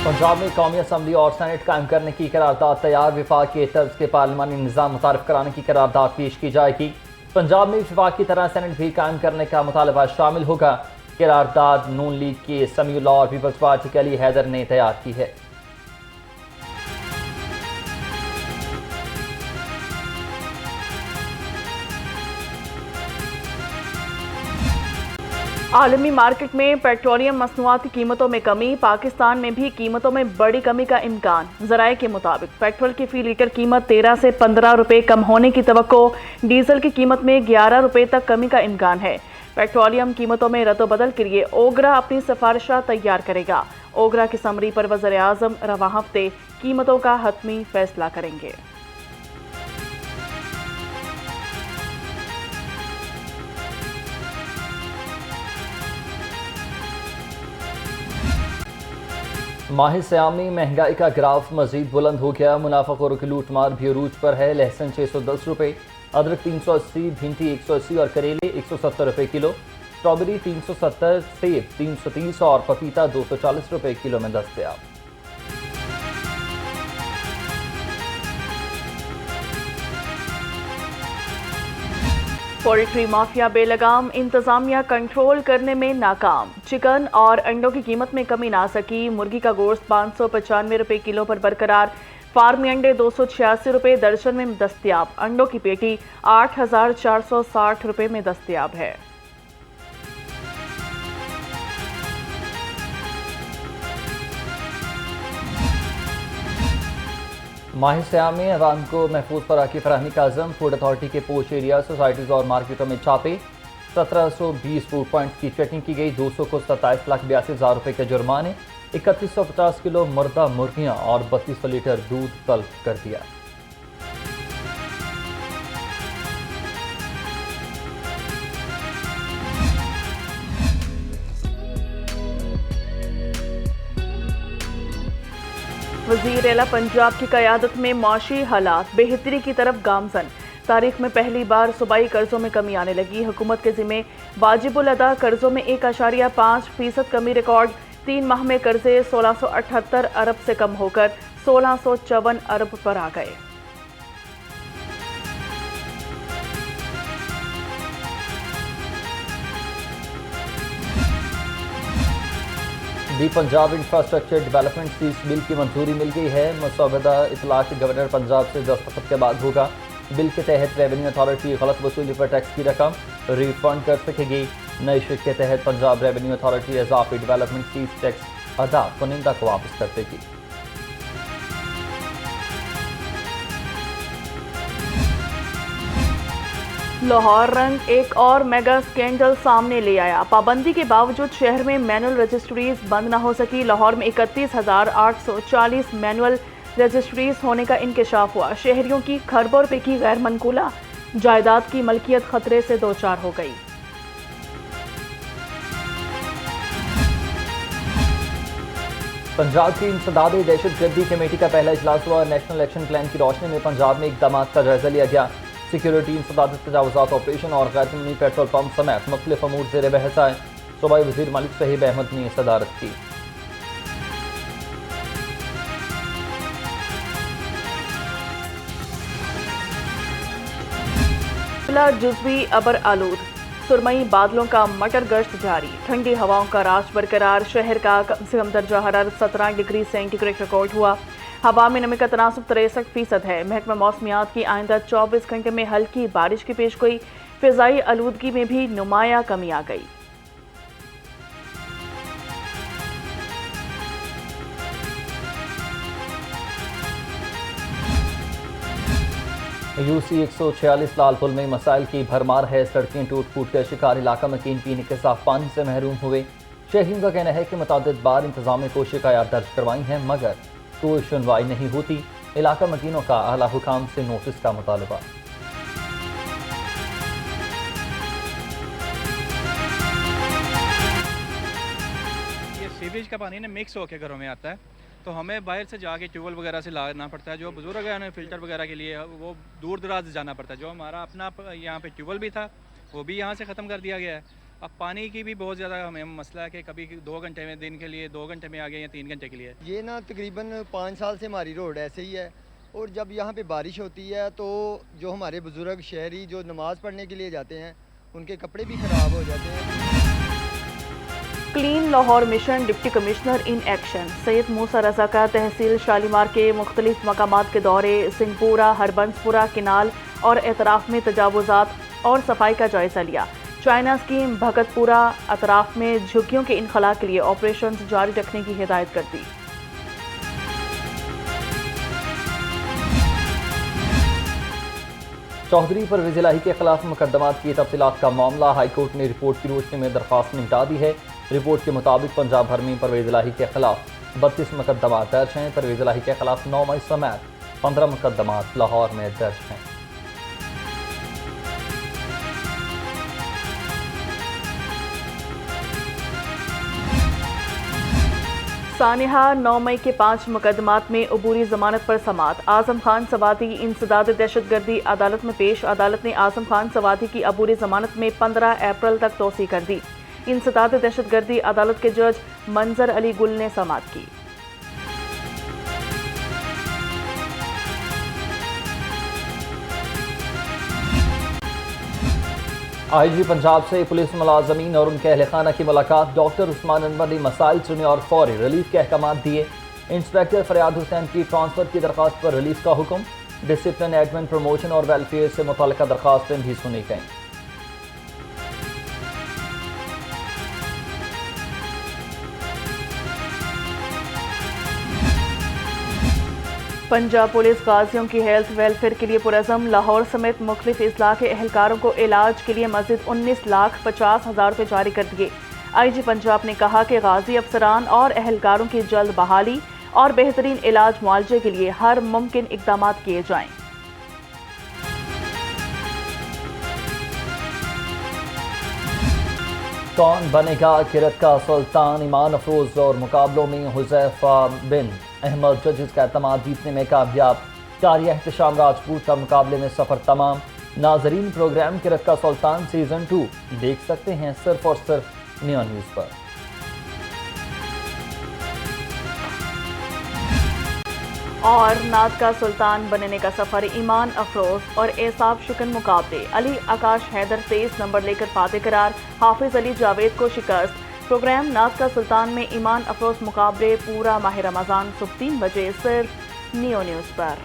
पंजाब में कौमी असम्बली और सेनेट कायम करने की करारदाद तैयार। विफाक के तर्ज के पार्लिमानी निज़ाम मुतारिफ कराने की करारदाद पेश की जाएगी। पंजाब में विफाक की तरह सेनेट भी कायम करने का मुतालबा शामिल होगा। करारदाद नून लीग के समीउल्लाह और पीपल्स पार्टी के अली हैदर ने तैयार की है। आलमी मार्केट में पेट्रोलियम मसनूआत की कीमतों में कमी। पाकिस्तान में भी कीमतों में बड़ी कमी का इम्कान। ज़राए के मुताबिक पेट्रोल की फी लीटर कीमत 13 से 15 रुपए कम होने की तवक्को। डीजल की कीमत में 11 रुपए तक कमी का इम्कान है। पेट्रोलियम कीमतों में रद्दबदल के लिए ओगरा अपनी सिफारिशा तैयार करेगा। ओगरा की समरी पर वज़ीर आज़म रवां हफ्ते कीमतों का हतमी फैसला करेंगे। माह सियाम में महंगाई का ग्राफ मजीद बुलंद हो गया। मुनाफाखोरों की लूटमार भी अरूज पर है। लहसुन 610 रुपये, अदरक 380, भिंडी 180 और करेले 170 रुपये किलो। स्ट्रॉबेरी 370, सेब 330 और पपीता 240 रुपये किलो में दस्तयाब। पोल्ट्री माफिया बेलगाम। इंतजामिया कंट्रोल करने में नाकाम। चिकन और अंडों की कीमत में कमी ना सकी। मुर्गी का गोश्त 595 रुपये किलो पर बरकरार। फार्मी अंडे 286 रुपये दर्जन में दस्तयाब। अंडों की पेटी 8460 रुपये में दस्तयाब है। माह सियाम में अवाम को महफूज खुराक की फराहमी का अज़म। फूड अथॉरिटी के पोश एरिया, सोसाइटीज़ और मार्केटों में छापे। 1720 फूड पॉइंट्स की चेकिंग की गई। 200 को 27,82,000 रुपये के जुर्माने। 3150 किलो मुर्दा मुर्गियाँ और 3200 लीटर दूध तलब कर दिया। वज़ीर आला पंजाब की क़यादत में माशी हालात बेहतरी की तरफ गामजन। तारीख में पहली बार सूबाई कर्जों में कमी आने लगी। हुकूमत के ज़िम्मे वाजिबुल अदा कर्जों में 1.5% कमी रिकॉर्ड। 3 माह में कर्जे 1678 अरब से कम होकर 1654 अरब पर आ गए। The Punjab infrastructure development fees bill की मंजूरी मिल गई है। मसौदा इतलाक गवर्नर पंजाब से दस्तखत के बाद होगा। बिल के तहत रेवेन्यू अथॉरिटी गलत वसूली पर टैक्स की रकम रिफंड कर सकेगी। नई शिफ्ट के तहत पंजाब रेवेन्यू अथॉरिटी इजाफी डेवलपमेंट फीस टैक्स अदा कुनिंदा को वापस कर देगी। लाहौर रंग एक और मेगा स्कैंडल सामने ले आया। पाबंदी के बावजूद शहर में मैनुअल रजिस्ट्रीज बंद न हो सकी। लाहौर में 31,840 मैनुअल रजिस्ट्रीज होने का इंकशाफ हुआ। शहरियों की खरबों रुपए की गैर मनकूला जायदाद की मलकियत खतरे से दो चार हो गई। पंजाब की इंसदाद दहशत गर्दी कमेटी का पहला इजलास हुआ। नेशनल एक्शन प्लान की रोशनी में पंजाब में इकदाम का जायजा लिया गया। सिक्योरिटी, इंसदाद, तजावुजात ऑपरेशन और गैर कानूनी पेट्रोल पंप समेत मुख्तलिफ अमूर ज़ेर बहस आए। सूबाई वज़ीर मालिक सहीब अहमद ने सदारत की। जुज़वी अबर आलूद। सुरमई बादलों का मटर गश्त जारी। ठंडी हवाओं का राज बरकरार। शहर का कम से कम दर्जा हरारत 17 डिग्री सेंटीग्रेड रिकॉर्ड हुआ। हवा में नमी का तनासुब 63% है। महकमा मौसमियात की आइंदा 24 घंटे में हल्की बारिश की पेशगोई। फिजाई आलूदगी में भी नुमाया कमी आ गई। यूसी 146 लालपुल में मसाइल की भरमार है। सड़कें टूट फूट कर शिकार। इलाका मकीन पीने के साफ पानी से महरूम हुए। शहरियों का कहना है कि मुतादिद बार इंतजामिया को शिकायत दर्ज करवाई हैं मगर कोई सुनवाई नहीं होती। इलाका मकीनों का आला हुकाम से नोटिस का मुतालबा। ये सीवेज का पानी ना मिक्स होकर घरों में आता है, तो हमें बाहर से जाके ट्यूबवेल वगैरह से लाना पड़ता है। जो बुजुर्ग है उन्हें फ़िल्टर वगैरह के लिए वो दूर दराज जाना पड़ता है। जो हमारा अपना यहाँ पे ट्यूबवेल भी था वो भी यहाँ से ख़त्म कर दिया गया है। अब पानी की भी बहुत ज़्यादा हमें मसला है कि कभी 2 घंटे में दिन के लिए 2 घंटे में आ गए या 3 घंटे के लिए। ये ना तकरीबन 5 साल से हमारी रोड ऐसे ही है, और जब यहाँ पे बारिश होती है तो जो हमारे बुज़ुर्ग शहरी जो नमाज़ पढ़ने के लिए जाते हैं उनके कपड़े भी ख़राब हो जाते हैं। Clean Lahore mission deputy commissioner in action Syed Musa Raza का तहसील शालीमार के मुख्तलिफ मकामात के दौरे सिंहपुरा, हरबंसपुरा, किनाल और एतराफ़ में तजावुज़ात और सफाई का जायज़ा लिया। चाइना स्कीम भगतपुरा अतराफ़ में झुग्गियों के इनखला के लिए ऑपरेशन जारी रखने की हिदायत कर दी। चौधरी परवेज़ इलाही के खिलाफ मुकदमात की तफसीलात का मामला हाईकोर्ट ने रिपोर्ट की रोशनी में दरख्वास्त निपटा दी है। रिपोर्ट के मुताबिक पंजाब भर में परवेज़ इलाही के खिलाफ 32 मुकदमात दर्ज हैं। परवेज़ इलाही के खिलाफ 9 मई समेत 15 मुकदमात लाहौर में दर्ज हैं। सानिहा 9 मई के 5 मुकदमात में अबूरी जमानत पर समात। आजम खान सवादी इंसदाद दहशतगर्दी अदालत में पेश। अदालत ने आजम खान सवादी की अबूरी जमानत में 15 अप्रैल तक तोसी कर दी। इंसदाद दहशतगर्दी अदालत के जज मंजर अली गुल ने समात की। आईजी पंजाब से पुलिस मुलाजमीन और उनके अहल खाना की मुलाकात। डॉक्टर उस्मान अनवर ने मसाइल सुने और फौरी रिलीफ के अहकाम दिए। इंस्पेक्टर फरियाद हुसैन की ट्रांसफर की दरख्वास्त पर रिलीफ का हुक्म। डिसिप्लिन, एडमिन, प्रमोशन और वेलफेयर से मुतल्लिका दरख्वास्तें भी सुनी गईं। पंजाब पुलिस गाजियों की हेल्थ वेलफेयर के लिए पुरज़म। लाहौर समेत मुख्तलिफ अजला के एहलकारों को इलाज के लिए मज़ीद 19,50,000 रुपये जारी कर दिए। आईजी पंजाब ने कहा कि गाजी अफसरान और एहलकारों की जल्द बहाली और बेहतरीन इलाज मुआवजे के लिए हर मुमकिन इक़दाम किए जाएँ। कौन बनेगा किरत का सुल्तान? ईमान अफरोज और मुकाबलों में हुज़ैफा बिन अहमद जजेस का एतमाद जीतने में कामयाब। कारी एहतशाम राजपूत का मुकाबले में सफ़र तमाम। नाजरीन, प्रोग्राम किरत का सुल्तान सीज़न 2 देख सकते हैं सिर्फ और सिर्फ नियो न्यूज़ पर। और नात का सुल्तान बनने का सफर ईमान अफरोज और एसाब शिकन मुकाबले। अली आकाश हैदर 23 नंबर लेकर फाते करार। हाफिज अली जावेद को शिकस्त। प्रोग्राम नात का सुल्तान में ईमान अफरोज मुकाबले पूरा माह रमज़ान सुबह 3 बजे सिर्फ नियो न्यूज़ पर।